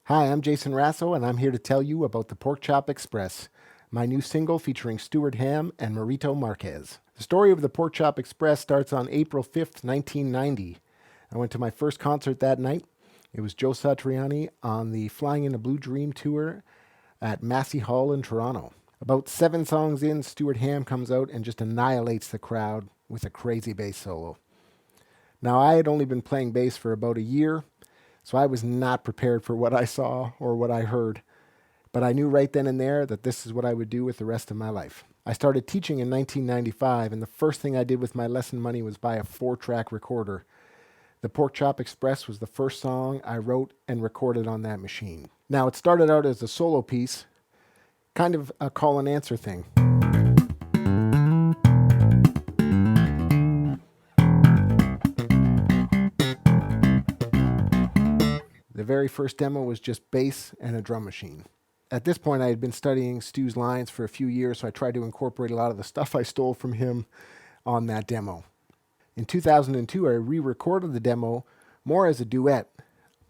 Hi, I'm Jason Raso, and I'm here to tell you about the Pork Chop Express, my new single featuring Stuart, Hamm, and Marito Marques. The story of the Pork Chop Express starts on April 5th, 1990. I went to my first concert that night. It was Joe Satriani on the Flying in a Blue Dream tour at Massey Hall in Toronto. About 7 songs in, Stuart Hamm comes out and just annihilates the crowd with a crazy bass solo. Now, I had only been playing bass for about a year, so I was not prepared for what I saw or what I heard. But I knew right then and there that this is what I would do with the rest of my life. I started teaching in 1995, and the first thing I did with my lesson money was buy a 4-track recorder. The Pork Chop Express was the first song I wrote and recorded on that machine. Now, it started out as a solo piece, kind of a call and answer thing. The very first demo was just bass and a drum machine. At this point, I had been studying Stu's lines for a few years, so I tried to incorporate a lot of the stuff I stole from him on that demo. In 2002, I re-recorded the demo more as a duet.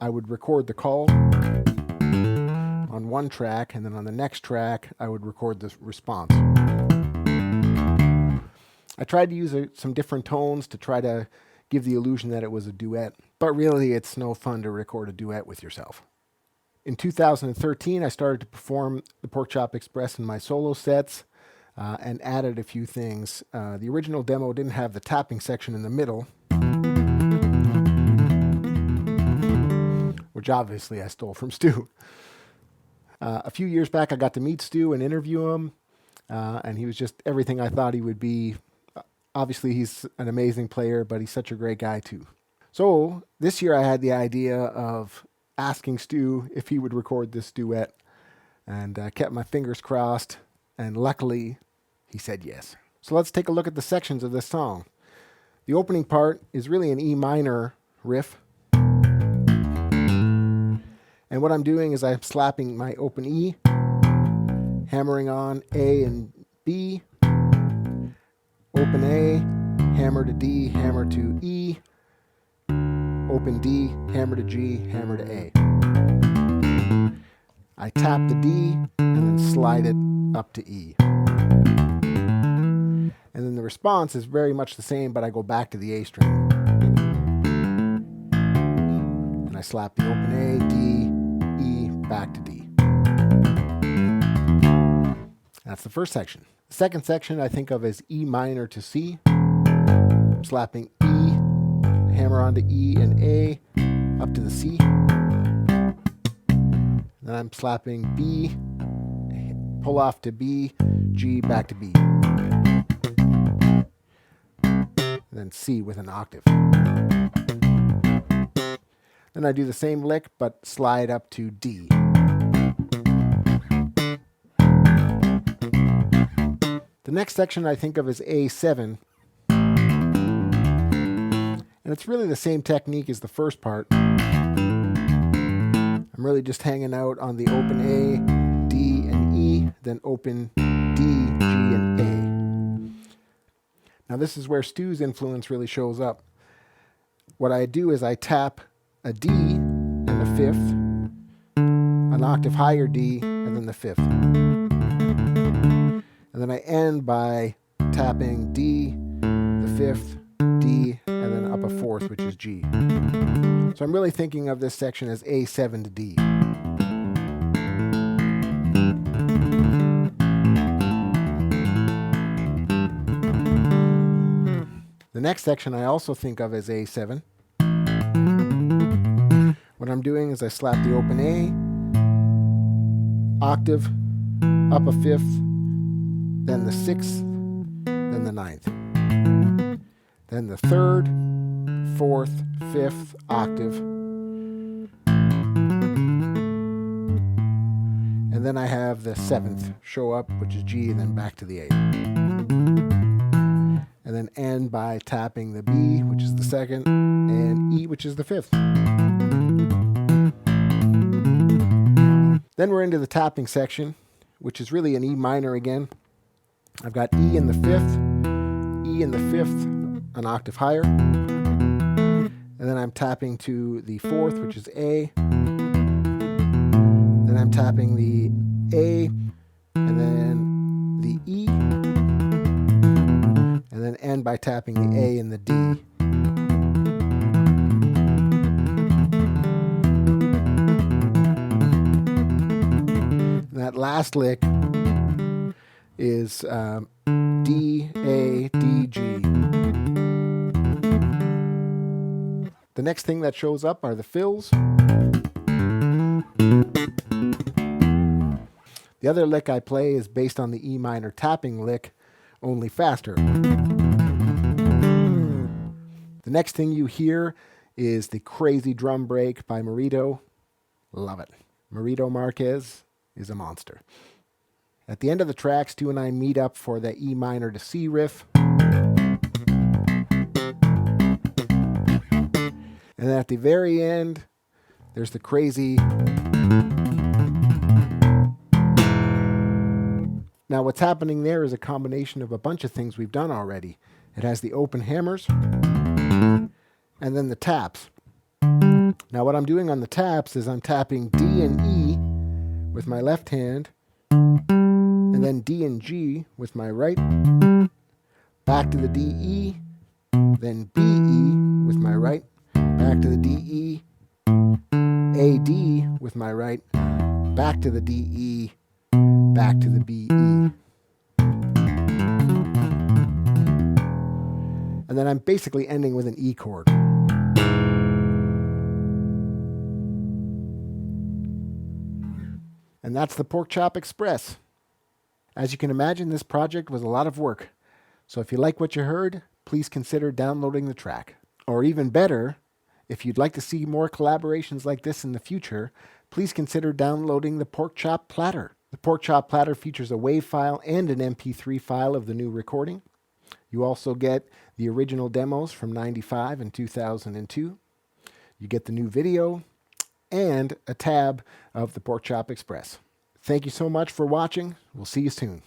I would record the call on one track, and then on the next track, I would record the response. I tried to use some different tones to try to give the illusion that it was a duet, but really it's no fun to record a duet with yourself. In 2013, I started to perform the Pork Chop Express in my solo sets and added a few things. The original demo didn't have the tapping section in the middle, which obviously I stole from Stu. A few years back, I got to meet Stu and interview him, and he was just everything I thought he would be. Obviously, he's an amazing player, but he's such a great guy too. So this year I had the idea of asking Stu if he would record this duet, and kept my fingers crossed, and luckily he said yes. So let's take a look at the sections of this song. The opening part is really an E minor riff, and what I'm doing is I'm slapping my open E, hammering on A and B, open A, hammer to D, hammer to E, open D, hammer to G, hammer to A. I tap the D and then slide it up to E. And then the response is very much the same, but I go back to the A string. And I slap the open A, D, E, back to D. That's the first section. The second section I think of as E minor to C. I'm slapping E, hammer onto E and A, up to the C. Then I'm slapping B, pull off to B, G, back to B. And then C with an octave. Then I do the same lick, but slide up to D. The next section I think of as A7. And it's really the same technique as the first part. I'm really just hanging out on the open A, D, and E, then open D, G, and A. Now this is where Stu's influence really shows up. What I do is I tap a D and the 5th, an octave higher D, and then the 5th. And then I end by tapping D, the 5th, D, and then up a 4th, which is G. So I'm really thinking of this section as A7 to D. The next section I also think of as A7. What I'm doing is I slap the open A, octave, up a 5th, then the 6th, then the 9th. Then the 3rd, 4th, 5th octave. And then I have the 7th show up, which is G, and then back to the A. And then end by tapping the B, which is the 2nd, and E, which is the 5th. Then we're into the tapping section, which is really an E minor again. I've got E in the 5th, E in the 5th, an octave higher, and then I'm tapping to the 4th, which is A, Then I'm tapping the A, and then the E, and then end by tapping the A and the D. And that last lick is D, A, D, G. The next thing that shows up are the fills. The other lick I play is based on the E minor tapping lick, only faster. The next thing you hear is the crazy drum break by Marito. Love it. Marito Marques is a monster. At the end of the track, Stu and I meet up for the E minor to C riff. And then at the very end, there's the crazy. Now what's happening there is a combination of a bunch of things we've done already. It has the open hammers and then the taps. Now what I'm doing on the taps is I'm tapping D and E with my left hand, and then D and G with my right, back to the D, E, then B, E with my right, back to the D, E, A, D with my right, back to the D, E, back to the B, E. And then I'm basically ending with an E chord. And that's the Pork Chop Express. As you can imagine, this project was a lot of work. So if you like what you heard, please consider downloading the track. Or even better, if you'd like to see more collaborations like this in the future, please consider downloading the Pork Chop Platter. The Pork Chop Platter features a WAV file and an MP3 file of the new recording. You also get the original demos from '95 and 2002. You get the new video and a tab of the Pork Chop Express. Thank you so much for watching. We'll see you soon.